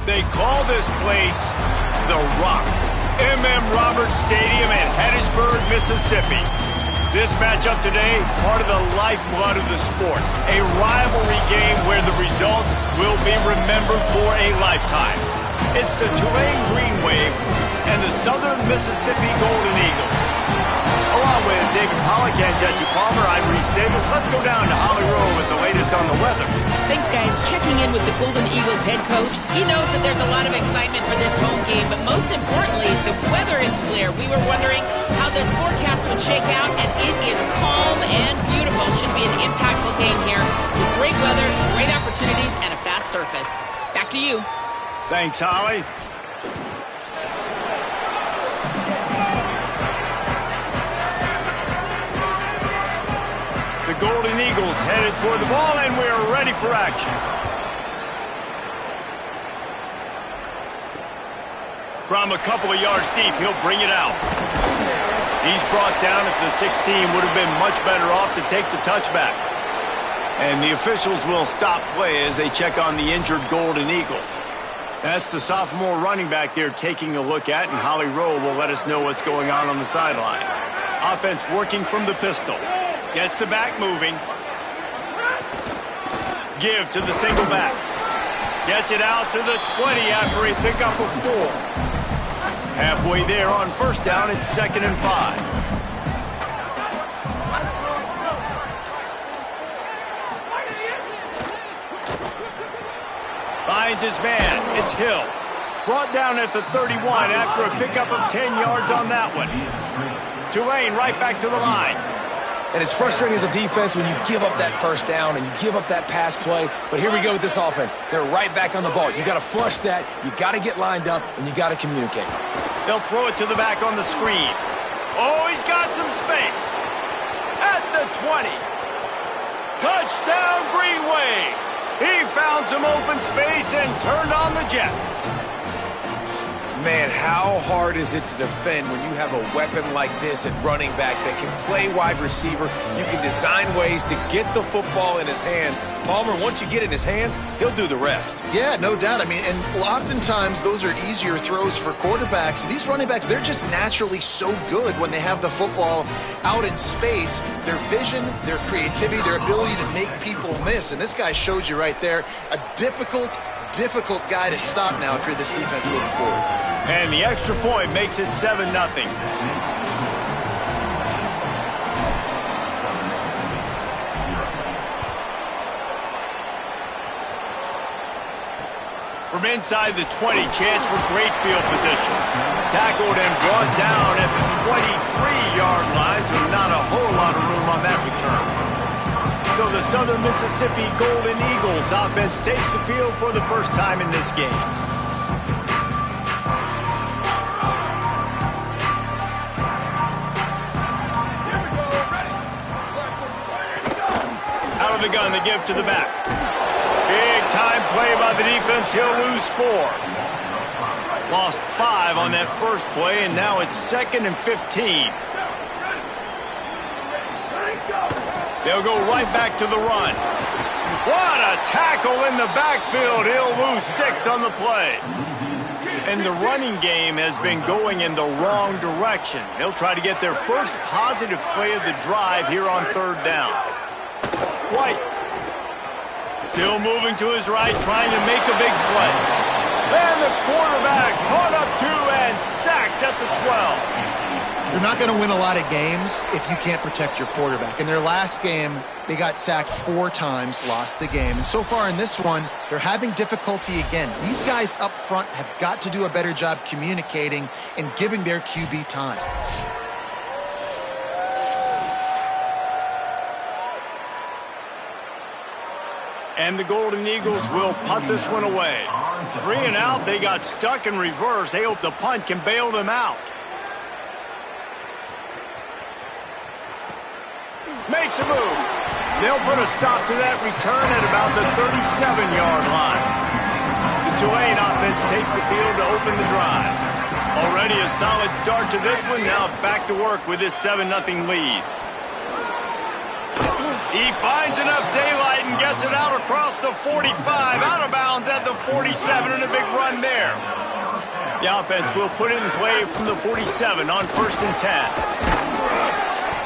They call this place The Rock, M.M. Roberts Stadium in Hattiesburg, Mississippi. This matchup today, part of the lifeblood of the sport. A rivalry game where the results will be remembered for a lifetime. It's the Tulane Green Wave and the Southern Mississippi Golden Eagles. Along with David Pollack and Jesse Palmer, I'm Reese Davis. Let's go down to Holly Rowe with the latest on the weather. Thanks, guys. Checking in with the Golden Eagles head coach. He knows that there's a lot of excitement for this home game, but most importantly, the weather is clear. We were wondering how the forecast would shake out, and it is calm and beautiful. Should be an impactful game here with great weather, great opportunities, and a fast surface. Back to you. Thanks, Holly. The Golden Eagles headed toward the ball, and we are ready for action. From a couple of yards deep, he'll bring it out. He's brought down at the 16, would have been much better off to take the touchback. And the officials will stop play as they check on the injured Golden Eagle. That's the sophomore running back they're taking a look at, and Holly Rowe will let us know what's going on the sideline. Offense working from the pistol. Gets the back moving. Give to the single back. Gets it out to the 20 after a pickup of 4. Halfway there on first down, it's 2nd and 5. Finds his man. It's Hill. Brought down at the 31 after a pickup of 10 yards on that one. Tulane right back to the line. And it's frustrating as a defense when you give up that first down and you give up that pass play. But here we go with this offense. They're right back on the ball. You got to flush that. You got to get lined up, and you got to communicate. They'll throw it to the back on the screen. Oh, he's got some space. At the 20. Touchdown, Green Wave. He found some open space and turned on the Jets. Man, how hard is it to defend when you have a weapon like this at running back that can play wide receiver? You can design ways to get the football in his hand. Palmer, once you get it in his hands, he'll do the rest. Yeah, no doubt. I mean, and oftentimes those are easier throws for quarterbacks. These running backs, they're just naturally so good when they have the football out in space. Their vision, their creativity, their ability to make people miss. And this guy showed you right there a difficult guy to stop now if you're this defense moving forward. And the extra point makes it 7-0. From inside the 20, chance for great field position. Tackled and brought down at the 23-yard line, so not a whole lot of room on that return. So the Southern Mississippi Golden Eagles offense takes the field for the first time in this game. Out of the gun, they give to the back. Big time play by the defense. He'll lose 4. Lost 5 on that first play, and now it's 2nd and 15. They'll go right back to the run. What a tackle in the backfield. He'll lose 6 on the play. And the running game has been going in the wrong direction. They'll try to get their first positive play of the drive here on 3rd down. White. Still moving to his right, trying to make a big play. And the quarterback caught up to and sacked at the 12. You're not going to win a lot of games if you can't protect your quarterback. In their last game, they got sacked 4 times, lost the game. And so far in this one, they're having difficulty again. These guys up front have got to do a better job communicating and giving their QB time. And the Golden Eagles will punt this one away. 3 and out, they got stuck in reverse. They hope the punt can bail them out. Makes a move. They'll put a stop to that return at about the 37-yard line. The Tulane offense takes the field to open the drive. Already a solid start to this one. Now back to work with this 7-0 lead. He finds enough daylight and gets it out across the 45, out of bounds at the 47, and a big run there. The offense will put it in play from the 47 on 1st and 10.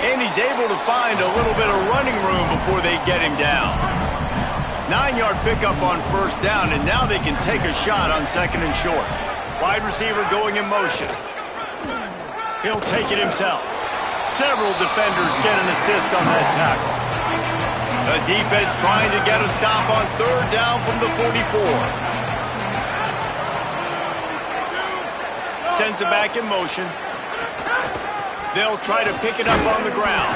And he's able to find a little bit of running room before they get him down. 9-yard pickup on 1st down, and now they can take a shot on 2nd and short. Wide receiver going in motion. He'll take it himself. Several defenders get an assist on that tackle. The defense trying to get a stop on 3rd down from the 44. Sends it back in motion. They'll try to pick it up on the ground.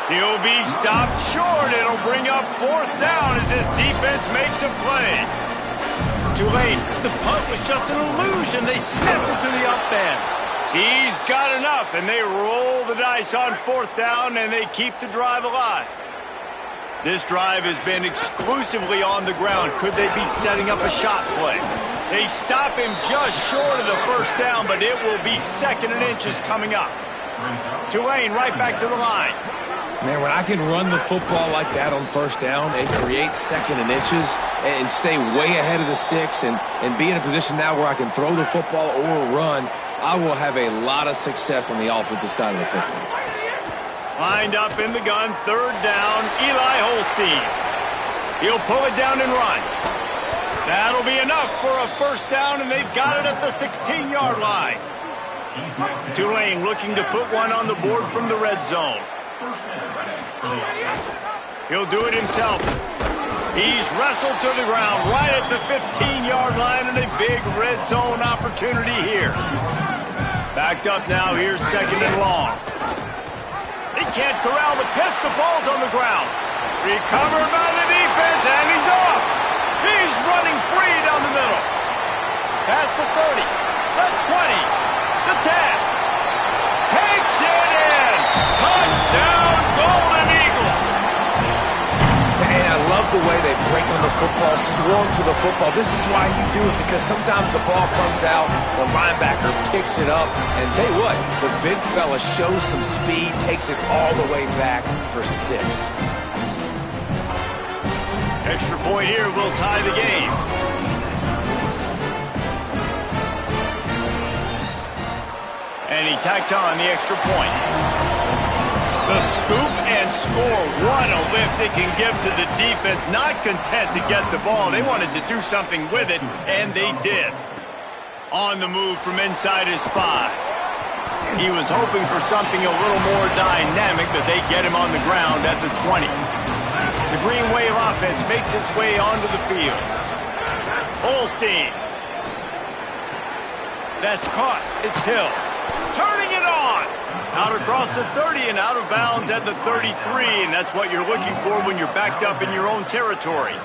He'll be stopped short. It'll bring up 4th down as this defense makes a play. Tulane, the punt was just an illusion. They snapped it to the up end. He's got enough, and they roll the dice on 4th down, and they keep the drive alive. This drive has been exclusively on the ground. Could they be setting up a shot play? They stop him just short of the 1st down, but it will be 2nd and inches coming up. Tulane right back to the line. Man, when I can run the football like that on 1st down and create 2nd and inches and stay way ahead of the sticks and be in a position now where I can throw the football or run, I will have a lot of success on the offensive side of the football. Lined up in the gun, 3rd down, Eli Holstein. He'll pull it down and run. That'll be enough for a 1st down, and they've got it at the 16-yard line. Tulane looking to put one on the board from the red zone. He'll do it himself. He's wrestled to the ground right at the 15-yard line, and a big red zone opportunity here. Backed up now, here's 2nd and long. He can't corral the pitch, the ball's on the ground. Recovered by the defense, and he's off. He's running free down the middle. Past the 30, the 20, the 10. Takes it in. Touchdown, Golden Eagles. And I love the way they break on the football, swarm to the football. This is why you do it, because sometimes the ball comes out, the linebacker picks it up, and tell you what, the big fella shows some speed, takes it all the way back for 6. Extra point here will tie the game. And he tacks on the extra point. The scoop and score. What a lift it can give to the defense. Not content to get the ball. They wanted to do something with it, and they did. On the move from inside his 5. He was hoping for something a little more dynamic, but they get him on the ground at the 20. The Green Wave offense makes its way onto the field. Holstein. That's caught. It's Hill. Turning it on. Out across the 30 and out of bounds at the 33, and that's what you're looking for when you're backed up in your own territory.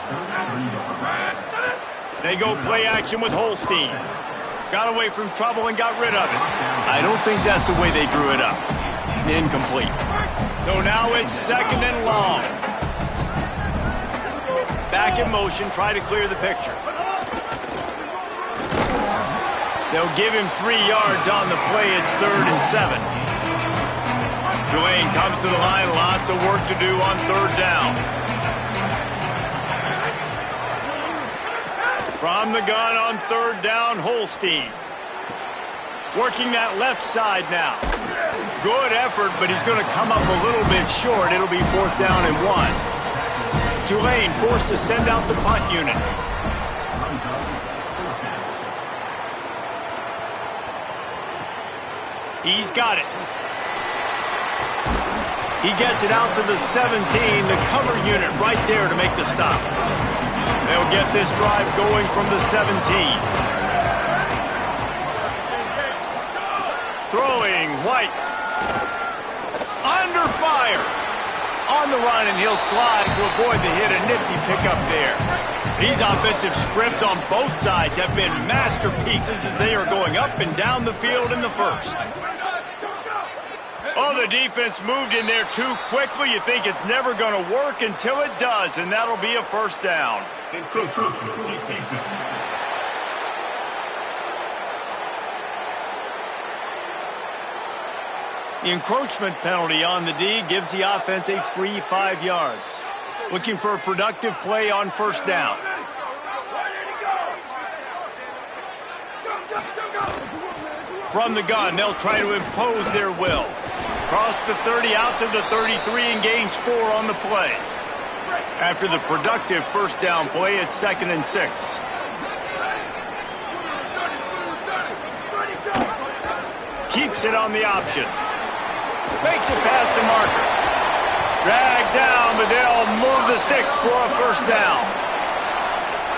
They go play action with Holstein. Got away from trouble and got rid of it. I don't think that's the way they drew it up. Incomplete. So now it's 2nd and long. Back in motion, try to clear the picture. They'll give him 3 yards on the play. It's 3rd and 7. Tulane comes to the line. Lots of work to do on 3rd down. From the gun on 3rd down, Holstein. Working that left side now. Good effort, but he's going to come up a little bit short. It'll be 4th down and 1. Tulane forced to send out the punt unit. He's got it. He gets it out to the 17, the cover unit right there to make the stop. They'll get this drive going from the 17. Throwing White. Under fire. On the run, and he'll slide to avoid the hit. A nifty pickup there. These offensive scripts on both sides have been masterpieces as they are going up and down the field in the 1st. Oh, the defense moved in there too quickly. You think it's never going to work until it does, and that'll be a 1st down. The encroachment penalty on the D gives the offense a free 5 yards. Looking for a productive play on first down. From the gun, they'll try to impose their will. Cross the 30 out to the 33 and gains 4 on the play. After the productive first down play, it's 2nd and 6. Keeps it on the option. Makes it past the marker. Dragged down, but they'll move the sticks for a first down.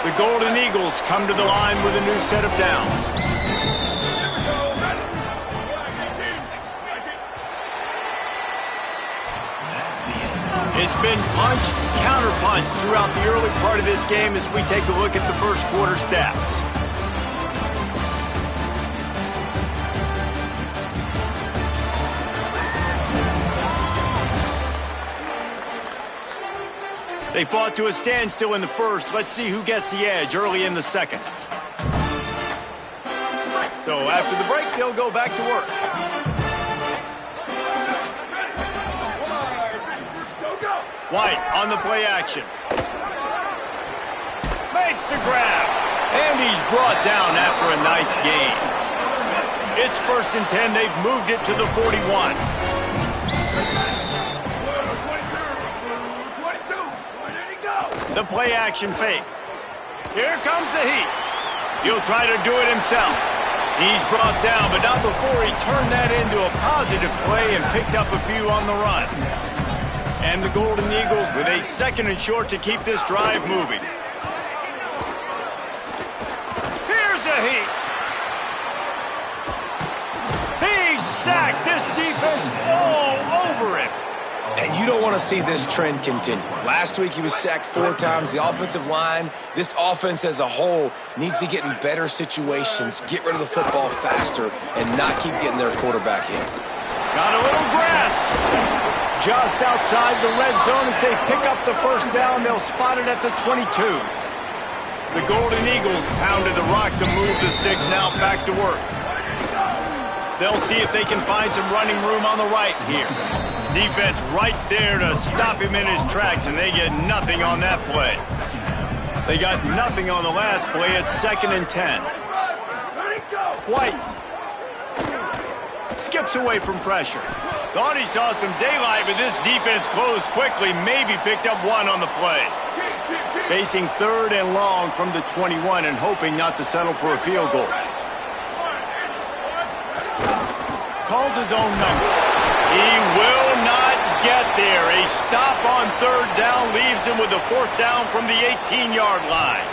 The Golden Eagles come to the line with a new set of downs. It's been punch, counter-punch throughout the early part of this game as we take a look at the first quarter stats. They fought to a standstill in the first. Let's see who gets the edge early in the second. So after the break, they'll go back to work. White on the play action. Makes the grab. And he's brought down after a nice gain. It's 1st and 10. They've moved it to the 41. The play action fake. Here comes the heat. He'll try to do it himself. He's brought down, but not before he turned that into a positive play and picked up a few on the run. And the Golden Eagles with a 2nd and short to keep this drive moving. Here's a heat. He's sacked. This defense all over him. And you don't want to see this trend continue. Last week he was sacked 4 times. The offensive line, this offense as a whole, needs to get in better situations, get rid of the football faster, and not keep getting their quarterback hit. Got a little grass. Just outside the red zone as they pick up the first down. They'll spot it at the 22. The Golden Eagles pounded the rock to move the sticks. Now back to work. They'll see if they can find some running room on the right here. Defense right there to stop him in his tracks, and they get nothing on that play. They got nothing on the last play. It's 2nd and 10. White skips away from pressure. Thought he saw some daylight, but this defense closed quickly. Maybe picked up 1 on the play. Facing 3rd and long from the 21 and hoping not to settle for a field goal. Calls his own number. He will not get there. A stop on 3rd down leaves him with a 4th down from the 18-yard line.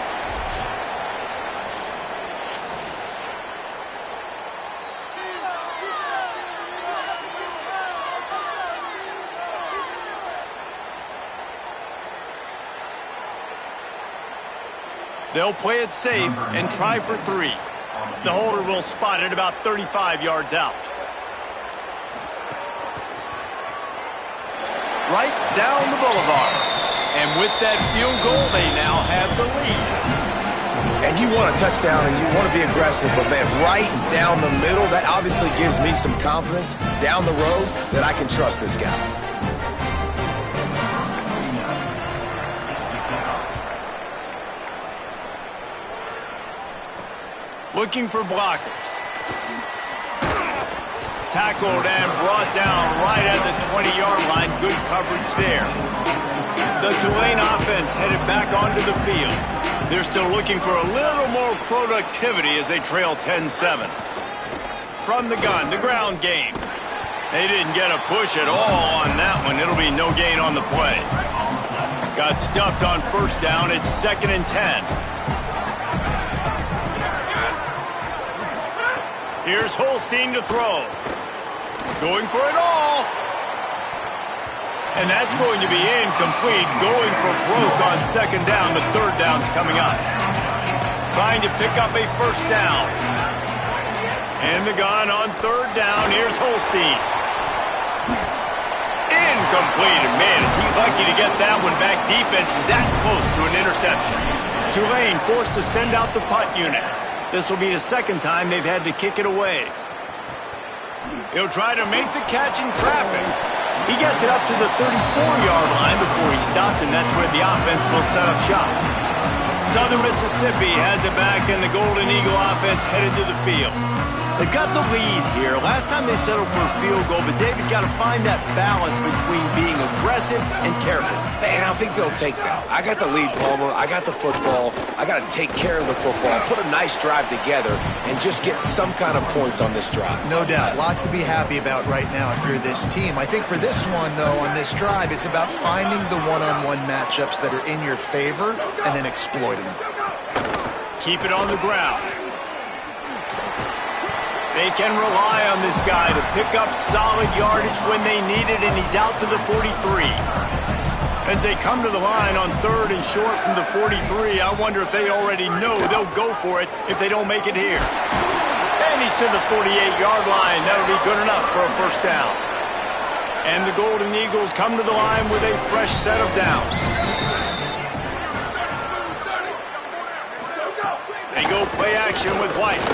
They'll play it safe and try for 3. The holder will spot it about 35 yards out. Right down the boulevard. And with that field goal, they now have the lead. And you want a touchdown and you want to be aggressive, but man, right down the middle, that obviously gives me some confidence down the road that I can trust this guy. Looking for blockers. Tackled and brought down right at the 20-yard line. Good coverage there. The Tulane offense headed back onto the field. They're still looking for a little more productivity as they trail 10-7. From the gun, the ground game. They didn't get a push at all on that one. It'll be no gain on the play. Got stuffed on first down. It's 2nd and 10. Here's Holstein to throw. Going for it all. And that's going to be incomplete. Going for broke on 2nd down, but 3rd down's coming up. Trying to pick up a first down. And the gun on 3rd down. Here's Holstein. Incomplete. And man, is he lucky to get that one back. Defense that close to an interception. Tulane forced to send out the punt unit. This will be the 2nd time they've had to kick it away. He'll try to make the catch in traffic. He gets it up to the 34-yard line before he stopped, and that's where the offense will set up shop. Southern Mississippi has it back, and the Golden Eagle offense headed to the field. They've got the lead here. Last time they settled for a field goal, but David got to find that balance between being aggressive and careful. And I think they'll take that. I got the lead, Palmer. I got the football. I got to take care of the football, put a nice drive together, and just get some kind of points on this drive. No doubt. Lots to be happy about right now if you're this team. I think for this one, though, on this drive, it's about finding the one-on-one matchups that are in your favor and then exploiting them. Keep it on the ground. They can rely on this guy to pick up solid yardage when they need it, and he's out to the 43. As they come to the line on 3rd and short from the 43, I wonder if they already know they'll go for it if they don't make it here. And he's to the 48-yard line. That'll be good enough for a first down. And the Golden Eagles come to the line with a fresh set of downs. They go play action with White.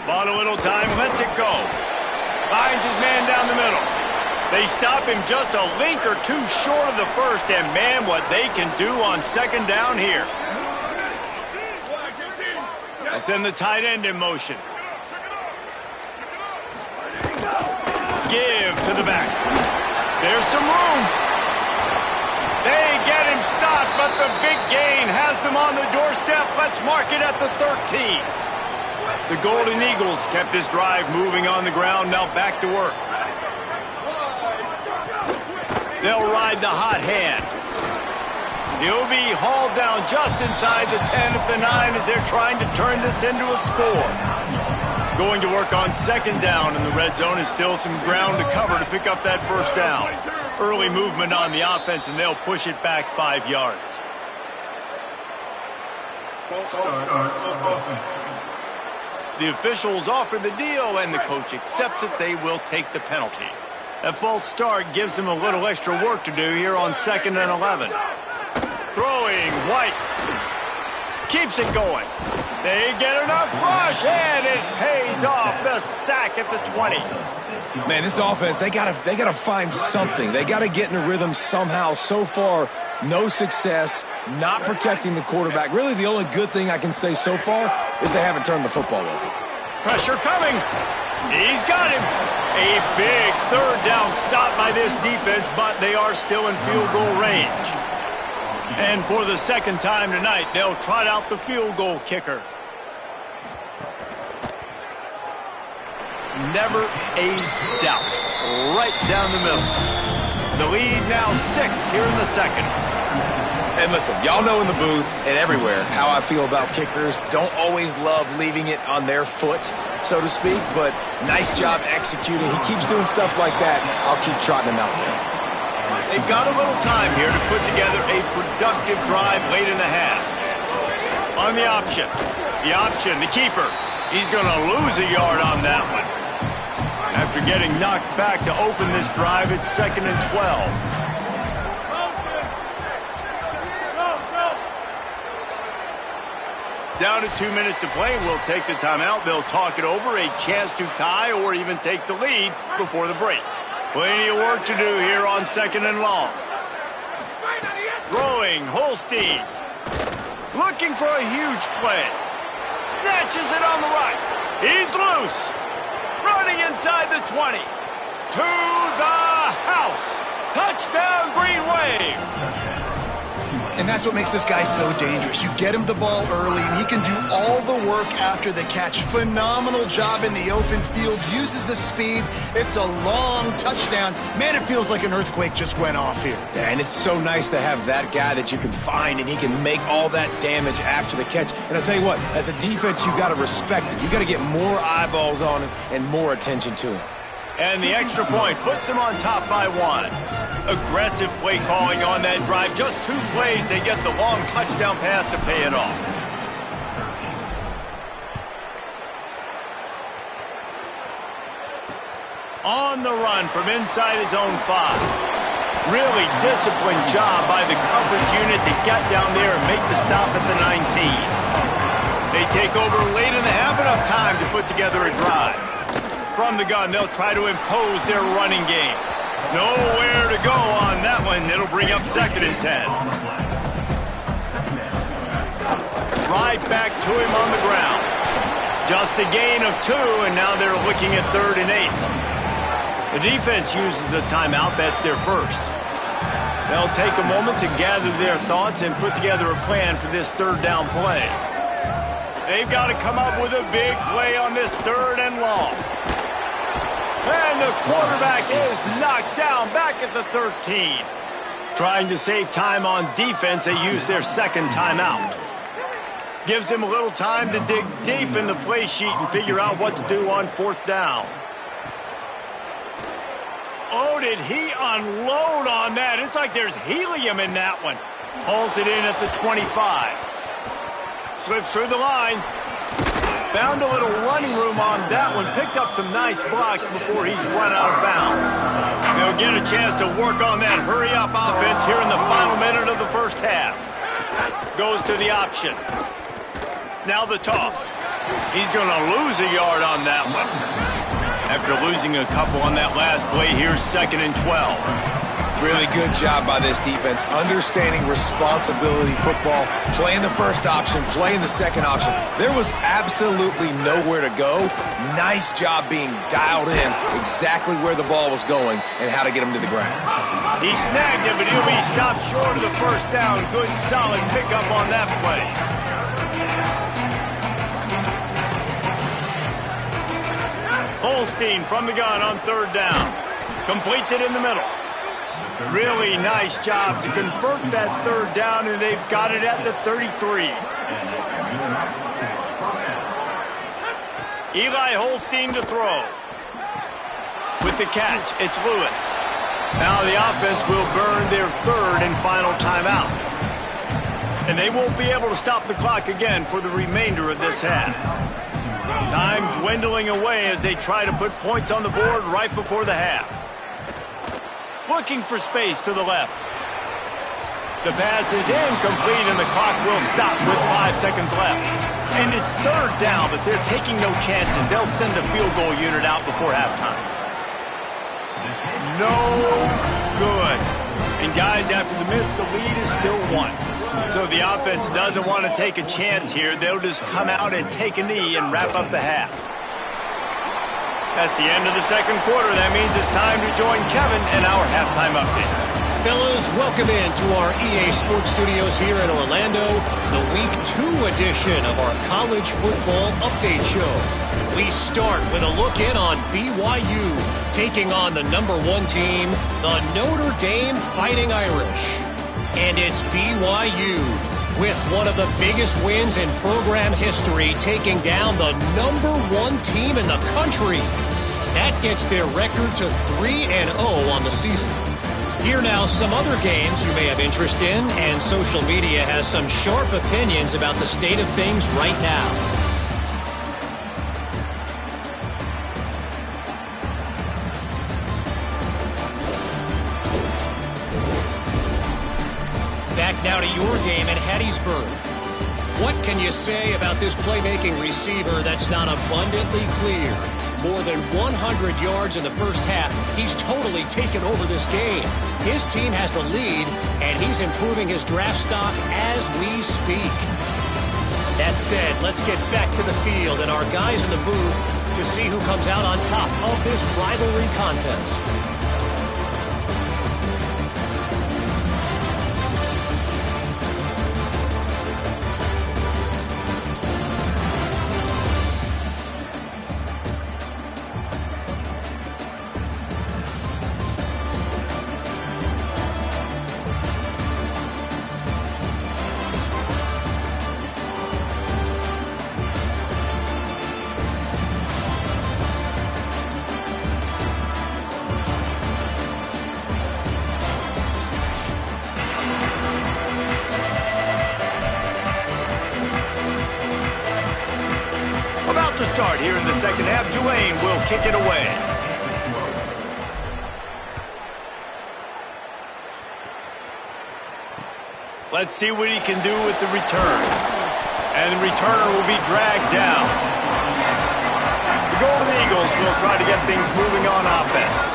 Bought a little time, lets it go. Finds his man down the middle. They stop him just a link or two short of the first, and man, what they can do on 2nd down here. They'll send the tight end in motion. Give to the back. There's some room. They get him stopped, but the big gain has them on the doorstep. Let's mark it at the 13. The Golden Eagles kept this drive moving on the ground, now back to work. They'll ride the hot hand. He'll be hauled down just inside the 10 at the 9 as they're trying to turn this into a score. Going to work on 2nd down in the red zone is still some ground to cover to pick up that first down. Early movement on the offense, and they'll push it back 5 yards. The officials offer the deal, and the coach accepts it. They will take the penalty. That false start gives them a little extra work to do here on 2nd and 11. Throwing, White. Keeps it going. They get enough rush, and it pays off. The sack at the 20. Man, this offense, they gotta find something. They gotta get in a rhythm somehow. So far, no success, not protecting the quarterback. Really, the only good thing I can say so far is they haven't turned the football over. Pressure coming. He's got him. A big 3rd down stop by this defense, but they are still in field goal range. And for the 2nd time tonight, they'll trot out the field goal kicker. Never a doubt. Right down the middle. The lead now 6 here in the 2nd. And listen, y'all know in the booth and everywhere how I feel about kickers. Don't always love leaving it on their foot, so to speak, but nice job executing. He keeps doing stuff like that. I'll keep trotting him out there. They've got a little time here to put together a productive drive late in the half. On the option, the keeper. He's going to lose a yard on that one. After getting knocked back to open this drive, it's 2nd and 12. Down to 2 minutes to play. We'll take the timeout. They'll talk it over, a chance to tie or even take the lead before the break. Plenty of work to do here on 2nd and long. Throwing, Holstein. Looking for a huge play. Snatches it on the right. He's loose. Running inside the 20. To the house. Touchdown, Green Wave. And that's what makes this guy so dangerous. You get him the ball early, and he can do all the work after the catch. Phenomenal job in the open field. Uses the speed. It's a long touchdown. Man, it feels like an earthquake just went off here. Yeah, and it's so nice to have that guy that you can find, and he can make all that damage after the catch. And I'll tell you what, as a defense, you've got to respect it. You've got to get more eyeballs on him and more attention to him. And the extra point puts them on top by 1. Aggressive play calling on that drive. Just 2 plays, they get the long touchdown pass to pay it off. On the run from inside his own 5. Really disciplined job by the coverage unit to get down there and make the stop at the 19. They take over late in the half, enough time to put together a drive. From the gun, they'll try to impose their running game. Nowhere to go on that one. It'll bring up 2nd and 10. Right back to him on the ground. Just a gain of 2, and now they're looking at 3rd and 8. The defense uses a timeout. That's their first. They'll take a moment to gather their thoughts and put together a plan for this 3rd down play. They've got to come up with a big play on this 3rd and long. And the quarterback is knocked down back at the 13. Trying to save time on defense, they use their 2nd timeout. Gives him a little time to dig deep in the play sheet and figure out what to do on 4th down. Oh, did he unload on that? It's like there's helium in that one. Hauls it in at the 25. Slips through the line. Found a little running room on that one. Picked up some nice blocks before he's run out of bounds. They'll get a chance to work on that hurry-up offense here in the final minute of the first half. Goes to the option. Now the toss. He's going to lose a yard on that one. After losing a couple on that last play, here's 2nd and 12. Really good job by this defense, understanding responsibility football, playing the first option, playing the second option. There was absolutely nowhere to go. Nice job being dialed in exactly where the ball was going and how to get him to the ground. He snagged it, but he'll be stopped short of the 1st down. Good, solid pickup on that play. Holstein from the gun on 3rd down. Completes it in the middle. Really nice job to convert that 3rd down, and they've got it at the 33. Eli Holstein to throw. With the catch, it's Lewis. Now the offense will burn their 3rd and final timeout. And they won't be able to stop the clock again for the remainder of this half. Time dwindling away as they try to put points on the board right before the half. Looking for space to the left. The pass is incomplete and the clock will stop with 5 seconds left. And it's 3rd down, but they're taking no chances. They'll send the field goal unit out before halftime. No good. And guys, after the miss, the lead is still 1. So the offense doesn't want to take a chance here. They'll just come out and take a knee and wrap up the half. That's the end of the 2nd quarter. That means it's time to join Kevin in our halftime update. Fellas, welcome into our EA Sports Studios here in Orlando, the Week 2 edition of our College Football Update Show. We start with a look in on BYU, taking on the #1 team, the Notre Dame Fighting Irish. And it's BYU, with one of the biggest wins in program history, taking down the #1 team in the country. That gets their record to 3-0 on the season. Here now, some other games you may have interest in, and social media has some sharp opinions about the state of things right now. Back now to your game in Hattiesburg. What can you say about this playmaking receiver that's not abundantly clear? More than 100 yards in the first half. He's totally taken over this game. His team has the lead, and he's improving his draft stock as we speak. That said, let's get back to the field and our guys in the booth to see who comes out on top of this rivalry contest. To start here in the second half, Tulane will kick it away. Let's see what he can do with the return. And the returner will be dragged down. The Golden Eagles will try to get things moving on offense.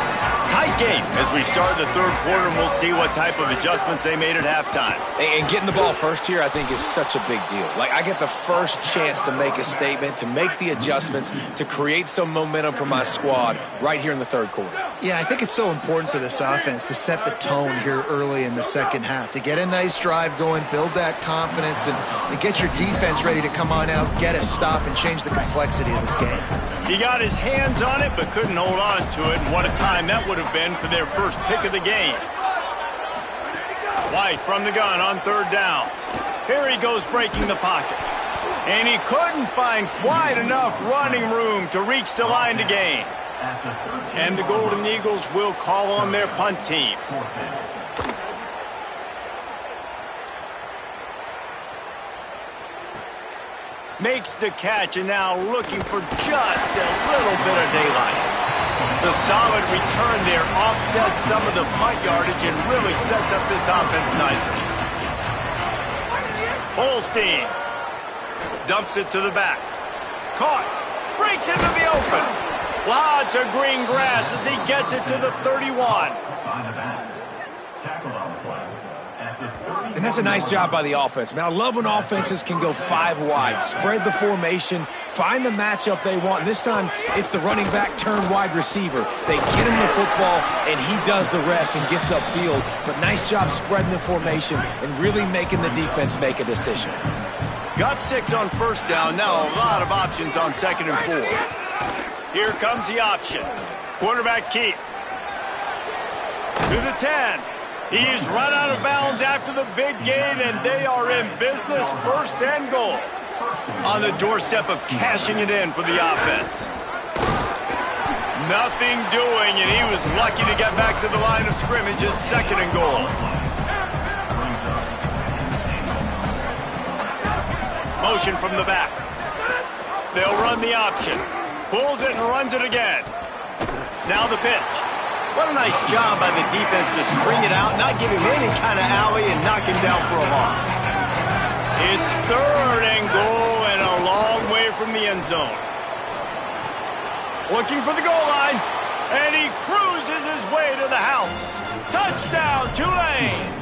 Tight tight game as we start the third quarter, and we'll see what type of adjustments they made at halftime. And getting the ball first here, I think, is such a big deal. Like, I get the first chance to make a statement, to make the adjustments, to create some momentum for my squad right here in the third quarter. Yeah, I think it's so important for this offense to set the tone here early in the second half, to get a nice drive going, build that confidence, and get your defense ready to come on out, get a stop, and change the complexity of this game. He got his hands on it, but couldn't hold on to it, and what a time that would have been for their first pick of the game. White from the gun on third down. Here he goes breaking the pocket. And he couldn't find quite enough running room to reach the line to gain. And the Golden Eagles will call on their punt team. Makes the catch and now looking for just a little bit of daylight. The solid return there offsets some of the punt yardage and really sets up this offense nicely. Holstein dumps it to the back. Caught. Breaks into the open. Lots of green grass as he gets it to the 31. And that's a nice job by the offense. Man, I love when offenses can go 5 wide, spread the formation, find the matchup they want. And this time, it's the running back turned wide receiver. They get him the football, and he does the rest and gets upfield. But nice job spreading the formation and really making the defense make a decision. Got 6 on first down. Now a lot of options on second and 4. Here comes the option. Quarterback keep. To the 10. He's run out of bounds after the big gain, and they are in business, first and goal. On the doorstep of cashing it in for the offense. Nothing doing, and he was lucky to get back to the line of scrimmage as second and goal. Motion from the back. They'll run the option. Pulls it and runs it again. Now the pitch. What a nice job by the defense to string it out, not give him any kind of alley, and knock him down for a loss. It's third and goal and a long way from the end zone. Looking for the goal line, and he cruises his way to the house. Touchdown, Tulane!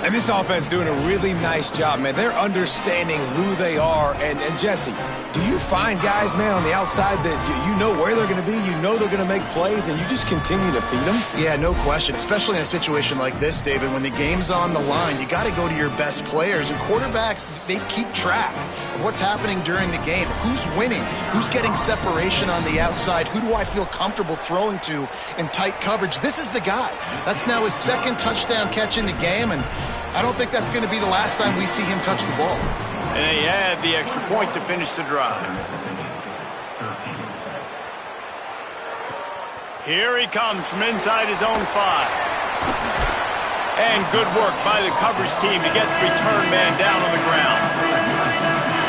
And this offense doing a really nice job, man. They're understanding who they are. And Jesse, do you find guys, man, on the outside that you know where they're going to be, you know they're going to make plays, and you just continue to feed them? Yeah, no question, especially in a situation like this, David. When the game's on the line, you got to go to your best players. And quarterbacks, they keep track of what's happening during the game. Who's winning? Who's getting separation on the outside? Who do I feel comfortable throwing to in tight coverage? This is the guy. That's now his second touchdown catch in the game, and I don't think that's going to be the last time we see him touch the ball. And they had the extra point to finish the drive. Here he comes from inside his own 5. And good work by the coverage team to get the return man down on the ground.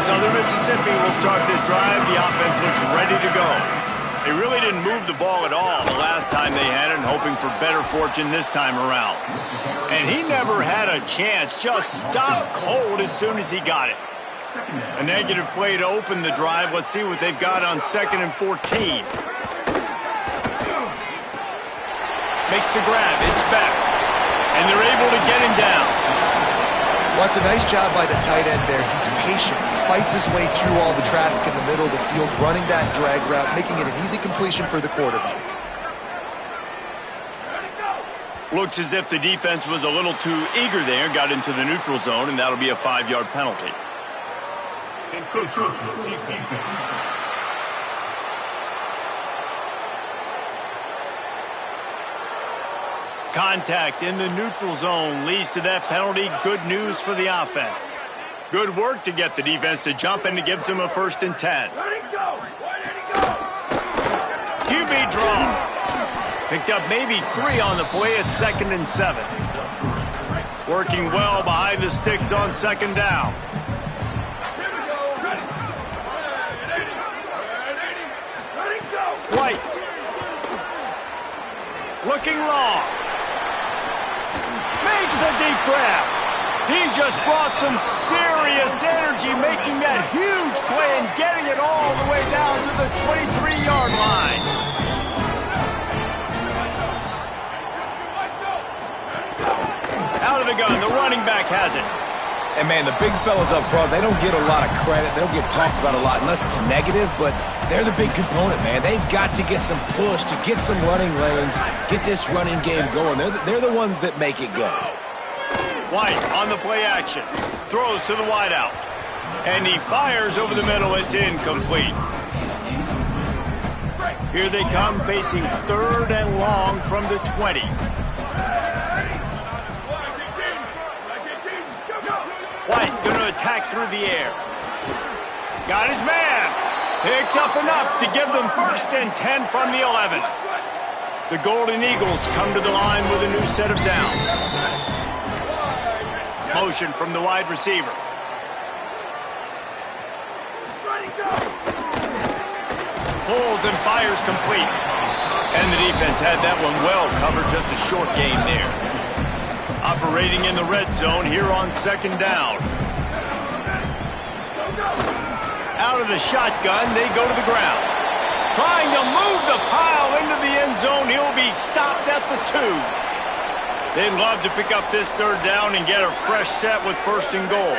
Southern Mississippi will start this drive. The offense looks ready to go. They really didn't move the ball at all the last time they had it, and hoping for better fortune this time around. And he never had a chance, just stopped cold as soon as he got it. A negative play to open the drive. Let's see what they've got on second and 14. Makes the grab, it's back. And they're able to get him down. Well, it's a nice job by the tight end there. He's patient. He fights his way through all the traffic in the middle of the field, running that drag route, making it an easy completion for the quarterback. Looks as if the defense was a little too eager there, got into the neutral zone, and that'll be a 5-yard penalty. Contact in the neutral zone leads to that penalty. Good news for the offense. Good work to get the defense to jump, and it gives them a 1st and 10. QB draw. Picked up maybe 3 on the play at 2nd and 7. Working well behind the sticks on 2nd down. White. Looking long. Makes a deep grab. He just brought some serious energy, making that huge play and getting it all the way down to the 23-yard line. out of the gun. The running back has it. And, man, the big fellas up front, they don't get a lot of credit. They don't get talked about a lot unless it's negative, but they're the big component, man. They've got to get some push, to get some running lanes, get this running game going. They're the ones that make it go. White on the play action. Throws to the wideout. And he fires over the middle. It's incomplete. Here they come facing 3rd and long from the 20. White going to attack through the air. Got his man. Picks up enough to give them 1st and 10 from the 11. The Golden Eagles come to the line with a new set of downs. Motion from the wide receiver. Pulls and fires complete. And the defense had that one well covered, just a short game there. Operating in the red zone here on 2nd down. Out of the shotgun, they go to the ground. Trying to move the pile into the end zone. He'll be stopped at the 2. They'd love to pick up this 3rd down and get a fresh set with 1st and goal.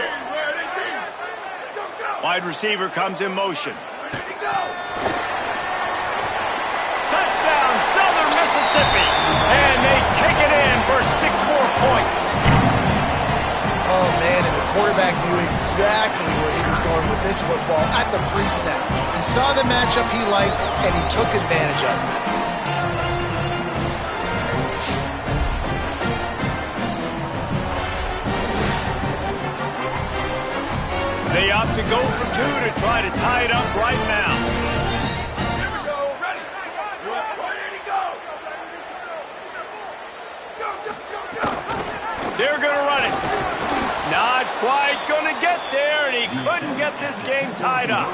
Wide receiver comes in motion. Touchdown, Southern Mississippi. And they take it in for 6 more points. Oh, man, and the quarterback knew exactly where he was going with this football at the pre-snap. He saw the matchup he liked, and he took advantage of it. They opt to go for 2 to try to tie it up right now. Here we go, ready. Where did he go? Go. They're going to run it. Not quite going to get there, and he couldn't get this game tied up.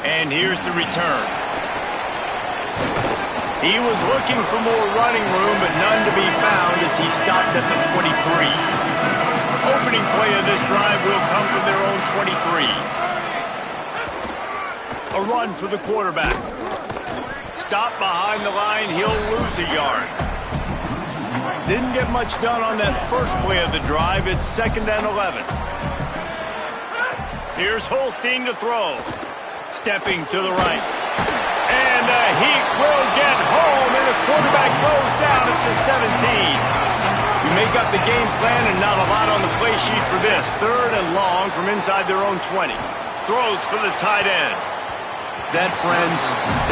And here's the return. He was looking for more running room, but none to be found as he stopped at the 23. Opening play of this drive will come from their own 23. A run for the quarterback. Stop behind the line, he'll lose a yard. Didn't get much done on that first play of the drive. It's 2nd and 11. Here's Holstein to throw. Stepping to the right. And he will get home, and the quarterback goes down at the 17. You make up the game plan and not a lot on the play sheet for this. 3rd and long from inside their own 20. Throws for the tight end. That, friends,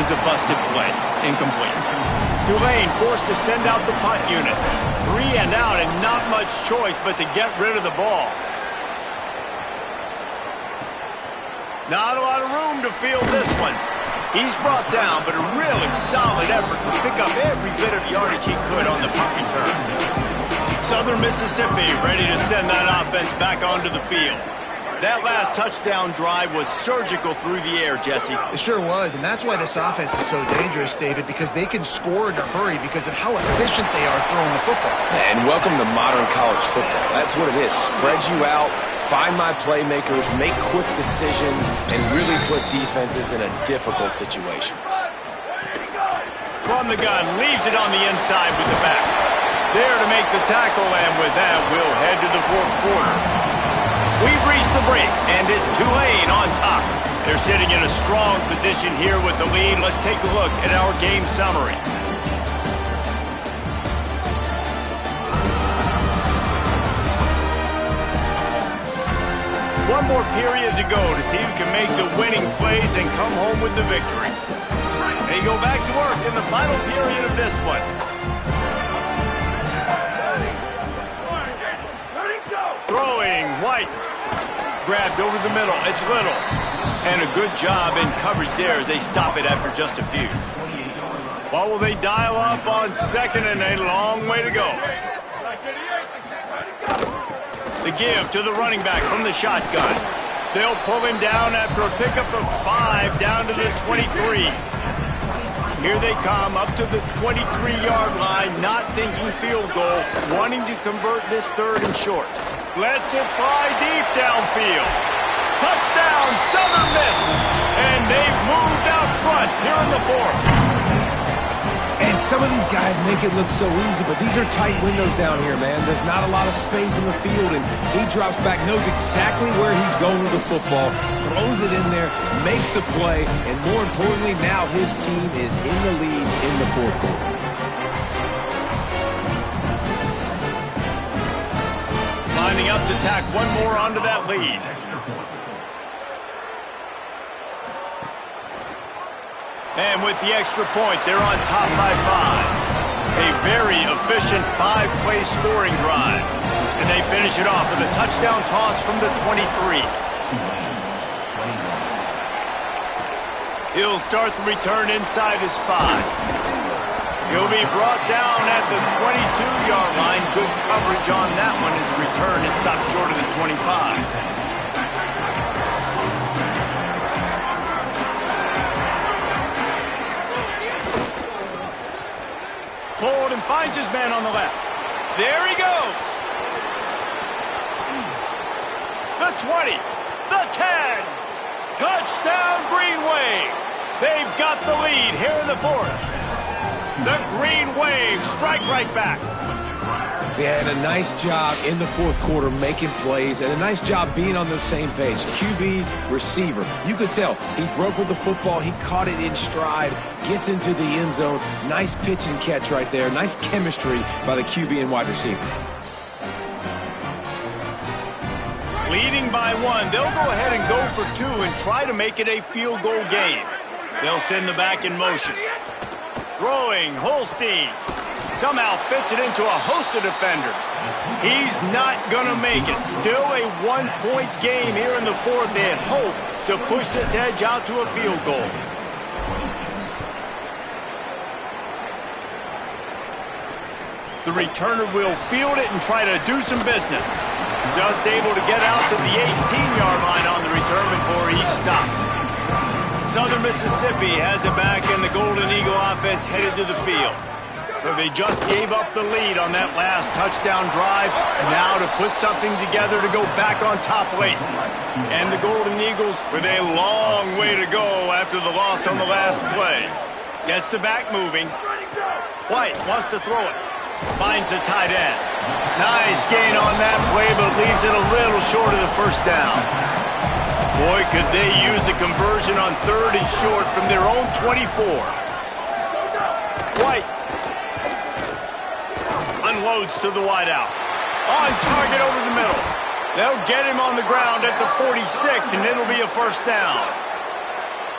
is a busted play. Incomplete. Tulane forced to send out the punt unit. 3 and out and not much choice but to get rid of the ball. Not a lot of room to field this one. He's brought down, but a really solid effort to pick up every bit of yardage he could on the punt return. Southern Mississippi ready to send that offense back onto the field. That last touchdown drive was surgical through the air, Jesse. It sure was, and that's why this offense is so dangerous, David, because they can score in a hurry because of how efficient they are throwing the football. And welcome to modern college football. That's what it is. Spread you out, find my playmakers, make quick decisions, and really put defenses in a difficult situation. From the gun, leaves it on the inside with the back. There to make the tackle, and with that, we'll head to the 4th quarter. We've reached the break, and it's Tulane on top. They're sitting in a strong position here with the lead. Let's take a look at our game summary. One more period to go to see who can make the winning plays and come home with the victory. They go back to work in the final period of this one. Throwing, White. Grabbed over the middle. It's Little. And a good job in coverage there as they stop it after just a few. What will they dial up on 2nd and a long way to go? The give to the running back from the shotgun. They'll pull him down after a pickup of 5 down to the 23. Here they come up to the 23-yard line, not thinking field goal, wanting to convert this 3rd and short. Lets it fly deep downfield. Touchdown, Southern Miss. And they've moved out front here in the fourth. And some of these guys make it look so easy, but these are tight windows down here, man. There's not a lot of space in the field, and he drops back, knows exactly where he's going with the football, throws it in there, makes the play, and more importantly, now his team is in the lead in the fourth quarter. Lining up to tack one more onto that lead. And with the extra point, they're on top by 5. A very efficient 5-play scoring drive. And they finish it off with a touchdown toss from the 23. He'll start the return inside his 5. He'll be brought down at the 22-yard line. Good coverage on that one. His return is stopped short of the 25. Hold and finds his man on the left. There he goes. The 20. The 10. Touchdown, Green Wave. They've got the lead here in the fourth. The Green Wave strike right back. Yeah, and a nice job in the fourth quarter making plays, and a nice job being on the same page. QB, receiver. You could tell he broke with the football. He caught it in stride, gets into the end zone. Nice pitch and catch right there. Nice chemistry by the QB and wide receiver. Leading by 1, they'll go ahead and go for 2 and try to make it a field goal game. They'll send the back in motion. Throwing, Holstein. Somehow fits it into a host of defenders. He's not going to make it. Still a 1-point game here in the fourth. They hope to push this edge out to a field goal. The returner will field it and try to do some business. Just able to get out to the 18-yard line on the return before he stopped. Southern Mississippi has it back, and the Golden Eagle offense headed to the field. So they just gave up the lead on that last touchdown drive. Now to put something together to go back on top late. And the Golden Eagles with a long way to go after the loss on the last play. Gets the back moving. White wants to throw it. Finds the tight end. Nice gain on that play, but leaves it a little short of the first down. Boy, could they use a conversion on 3rd and short from their own 24. White unloads to the wideout. On target over the middle. They'll get him on the ground at the 46, and it'll be a first down.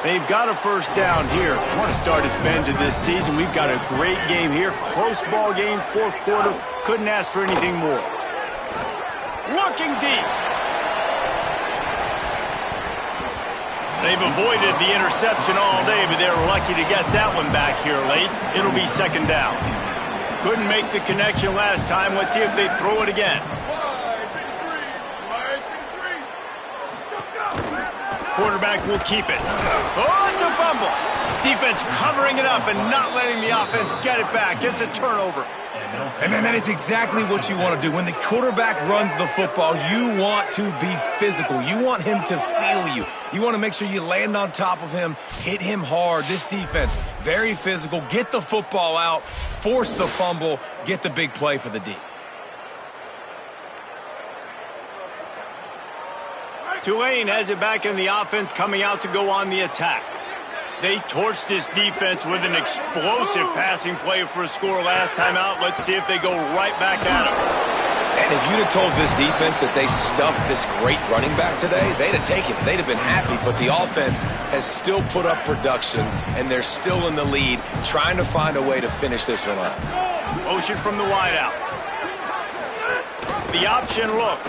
They've got a first down here. What a start it's been to this season. We've got a great game here. Close ball game, fourth quarter. Couldn't ask for anything more. Looking deep. They've avoided the interception all day, but they're lucky to get that one back here late. It'll be second down. Couldn't make the connection last time. Let's see if they throw it again. Quarterback will keep it. Oh, it's a fumble. Defense covering it up and not letting the offense get it back. It's a turnover. And man, that is exactly what you want to do. When the quarterback runs the football, you want to be physical. You want him to feel you. You want to make sure you land on top of him, hit him hard. This defense, very physical. Get the football out, force the fumble, get the big play for the D. Tulane has it back in the offense, coming out to go on the attack. They torched this defense with an explosive passing play for a score last time out. Let's see if they go right back at him. And if you'd have told this defense that they stuffed this great running back today, they'd have taken it. They'd have been happy, but the offense has still put up production, and they're still in the lead, trying to find a way to finish this one off. Motion from the wideout. The option look.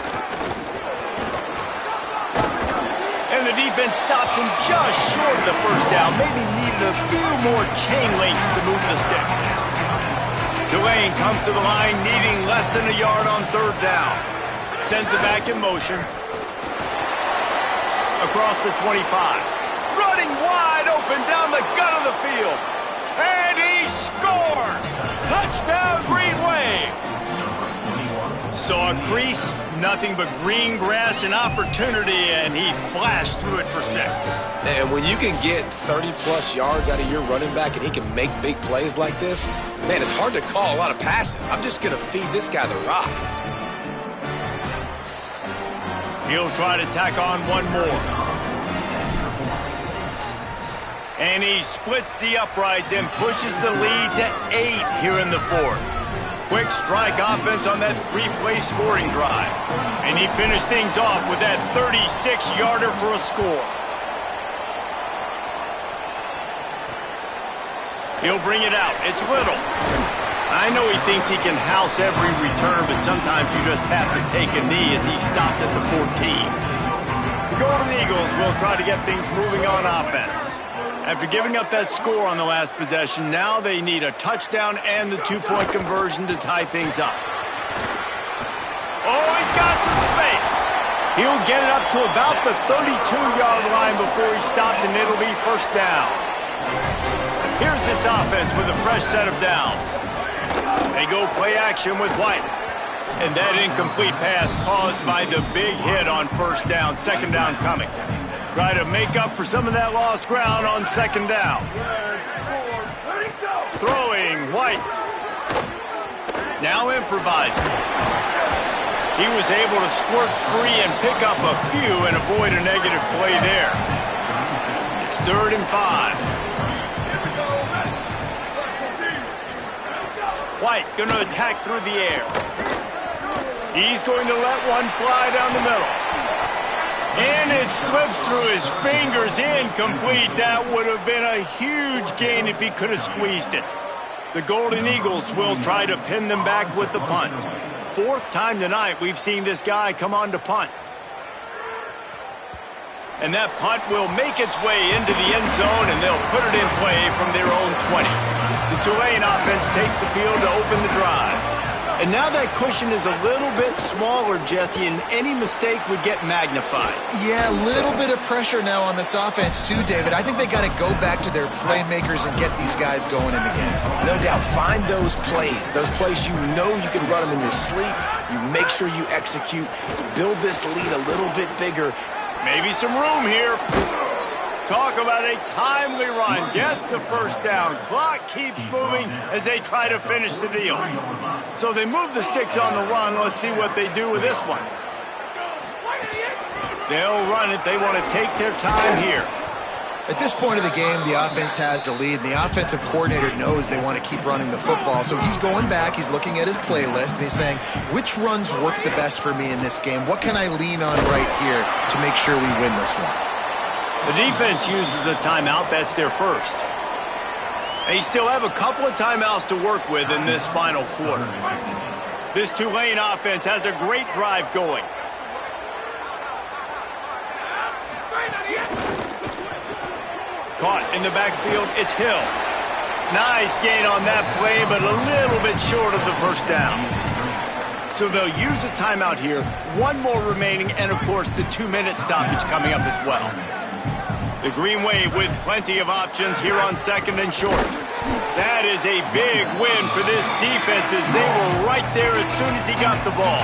And the defense stops him just short of the first down. Maybe needed a few more chain links to move the sticks. Tulane comes to the line needing less than a yard on third down. Sends it back in motion. Across the 25. Running wide open down the gut of the field. And he scores! Touchdown, Green Wave! Saw a crease, nothing but green grass and opportunity, and he flashed through it for 6. And when you can get 30-plus yards out of your running back and he can make big plays like this, man, it's hard to call a lot of passes. I'm just going to feed this guy the rock. He'll try to tack on one more. And he splits the uprights and pushes the lead to 8 here in the 4th. Quick strike offense on that 3-play scoring drive. And he finished things off with that 36-yarder for a score. He'll bring it out. It's Little. I know he thinks he can house every return, but sometimes you just have to take a knee as he stopped at the 14. The Golden Eagles will try to get things moving on offense. After giving up that score on the last possession, now they need a touchdown and the 2-point conversion to tie things up. Oh, he's got some space. He'll get it up to about the 32-yard line before he stopped, and it'll be first down. Here's this offense with a fresh set of downs. They go play action with White. And that incomplete pass caused by the big hit on first down, second down coming. Try to make up for some of that lost ground on second down. Throwing, White. Now improvising. He was able to squirt free and pick up a few and avoid a negative play there. It's 3rd and 5. White going to attack through the air. He's going to let one fly down the middle. And it slips through his fingers, incomplete. That would have been a huge gain if he could have squeezed it. The Golden Eagles will try to pin them back with the punt. 4th time tonight we've seen this guy come on to punt. And that punt will make its way into the end zone, and they'll put it in play from their own 20. The Tulane offense takes the field to open the drive. And now that cushion is a little bit smaller, Jesse, and any mistake would get magnified. Yeah, a little bit of pressure now on this offense too, David. I think they got to go back to their playmakers and get these guys going in the game. No doubt. Find those plays you know you can run them in your sleep. You make sure you execute. Build this lead a little bit bigger. Maybe some room here. Talk about a timely run. Gets the first down. Clock keeps moving as they try to finish the deal. So they move the sticks on the run. Let's see what they do with this one. They'll run it. They want to take their time here. At this point of the game, the offense has the lead, and the offensive coordinator knows they want to keep running the football. So he's going back, he's looking at his playlist, and he's saying, which runs work the best for me in this game? What can I lean on right here to make sure we win this one? The defense uses a timeout. That's their first. They still have a couple of timeouts to work with in this final quarter. This Tulane offense has a great drive going. Caught in the backfield, it's Hill. Nice gain on that play, but a little bit short of the first down. So they'll use a timeout here. One more remaining, and of course the 2-minute stoppage coming up as well. The Green Wave with plenty of options here on 2nd and short. That is a big win for this defense as they were right there as soon as he got the ball.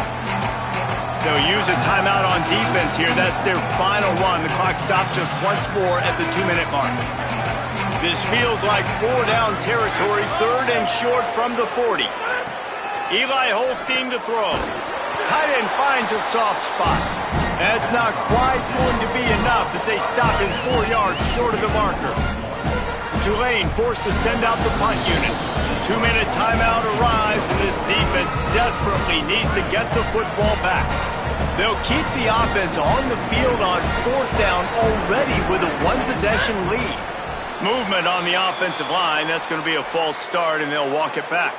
They'll use a timeout on defense here. That's their final one. The clock stops just once more at the 2-minute mark. This feels like 4-down territory, 3rd and short from the 40. Eli Holstein to throw. Tight end finds a soft spot. That's not quite going to be enough as they stop him 4 yards short of the marker. Tulane forced to send out the punt unit. 2-minute timeout arrives, and this defense desperately needs to get the football back. They'll keep the offense on the field on 4th down already with a 1-possession lead. Movement on the offensive line. That's going to be a false start, and they'll walk it back.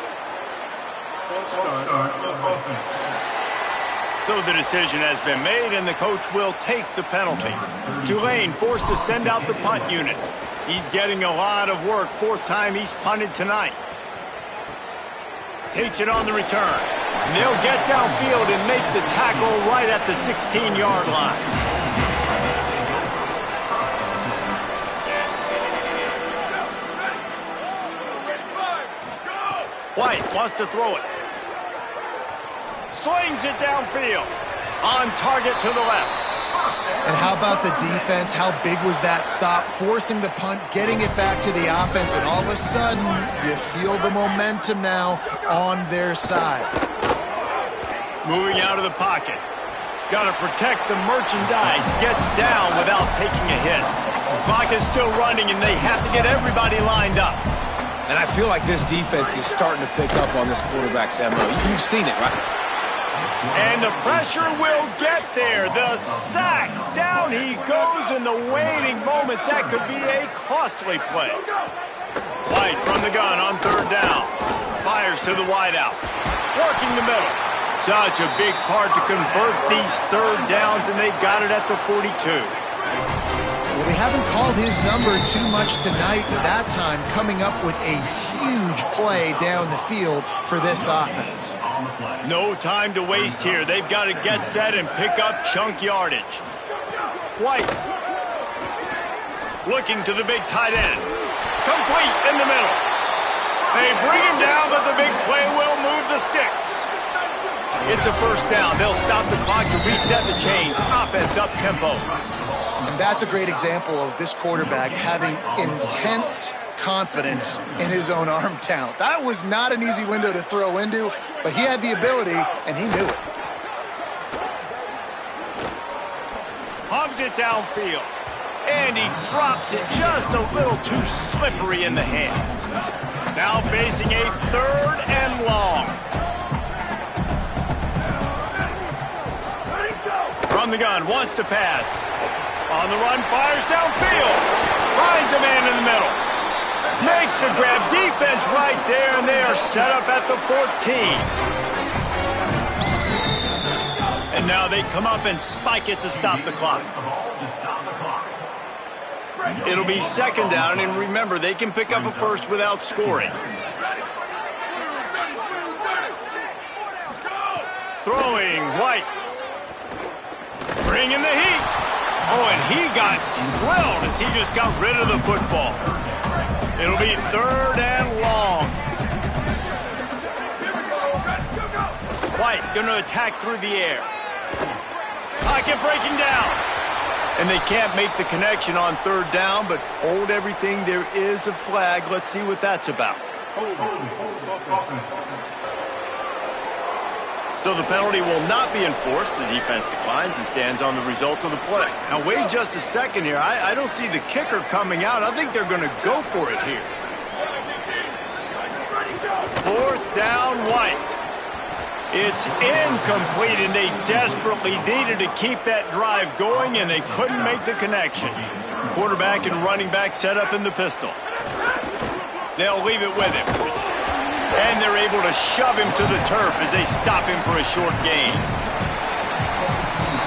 So the decision has been made, and the coach will take the penalty. Tulane forced to send out the punt unit. He's getting a lot of work. 4th time he's punted tonight. Takes it on the return. And they'll get downfield and make the tackle right at the 16-yard line. White wants to throw it. Slings it downfield. On target to the left. And how about the defense? How big was that stop? Forcing the punt, getting it back to the offense, and all of a sudden, you feel the momentum now on their side. Moving out of the pocket. Got to protect the merchandise. Gets down without taking a hit. Clock is still running, and they have to get everybody lined up. And I feel like this defense is starting to pick up on this quarterback's MO. You've seen it, right? And the pressure will get there. The sack. Down he goes in the waiting moments. That could be a costly play. White from the gun on third down. Fires to the wideout. Working the middle. Such a big part to convert these third downs, and they've got it at the 42. Well, we haven't called his number too much tonight. That time coming up with a huge play down the field for this offense. No time to waste here. They've got to get set and pick up chunk yardage. White. Looking to the big tight end. Complete in the middle. They bring him down, but the big play will move the sticks. It's a first down. They'll stop the clock to reset the chains. Offense up tempo. And that's a great example of this quarterback having intense confidence in his own arm talent. That was not an easy window to throw into, but he had the ability, and he knew it. Pumps it downfield. And he drops it just a little too slippery in the hands. Now facing a third and long. From the gun, wants to pass. On the run, fires downfield. Finds a man in the middle. Makes the grab. Defense right there, and they are set up at the 14. And now they come up and spike it to stop the clock. It'll be second down, and remember, they can pick up a first without scoring. Throwing, White. Bringing the heat. Oh, and he got drilled as he just got rid of the football. It'll be third and long. White going to attack through the air. Pocket breaking down. And they can't make the connection on third down, but hold everything. There is a flag. Let's see what that's about. So the penalty will not be enforced. The defense declines and stands on the result of the play. Now, wait just a second here. I don't see the kicker coming out. I think they're going to go for it here. Fourth down, White. It's incomplete, and they desperately needed to keep that drive going, and they couldn't make the connection. Quarterback and running back set up in the pistol. They'll leave it with him. And they're able to shove him to the turf as they stop him for a short gain.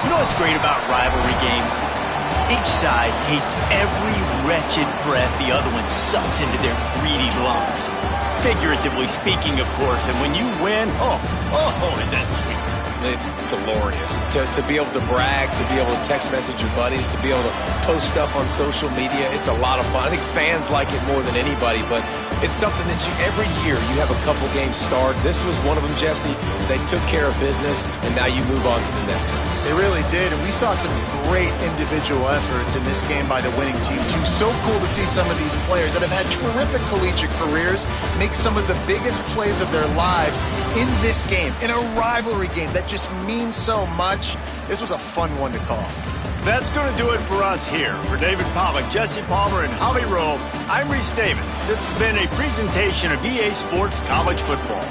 You know what's great about rivalry games? Each side hates every wretched breath the other one sucks into their greedy lungs. Figuratively speaking, of course, and when you win, oh, is that sweet. It's glorious. To be able to brag, to be able to text message your buddies, to be able to post stuff on social media, it's a lot of fun. I think fans like it more than anybody, but it's something that every year you have a couple games start. This was one of them, Jesse. They took care of business, and now you move on to the next. They really did, and we saw some great individual efforts in this game by the winning team, too. So cool to see some of these players that have had terrific collegiate careers make some of the biggest plays of their lives in this game, in a rivalry game that just means so much. This was a fun one to call. That's going to do it for us here. For David Pollack, Jesse Palmer, and Holly Rowe, I'm Reese Davis. This has been a presentation of EA Sports College Football.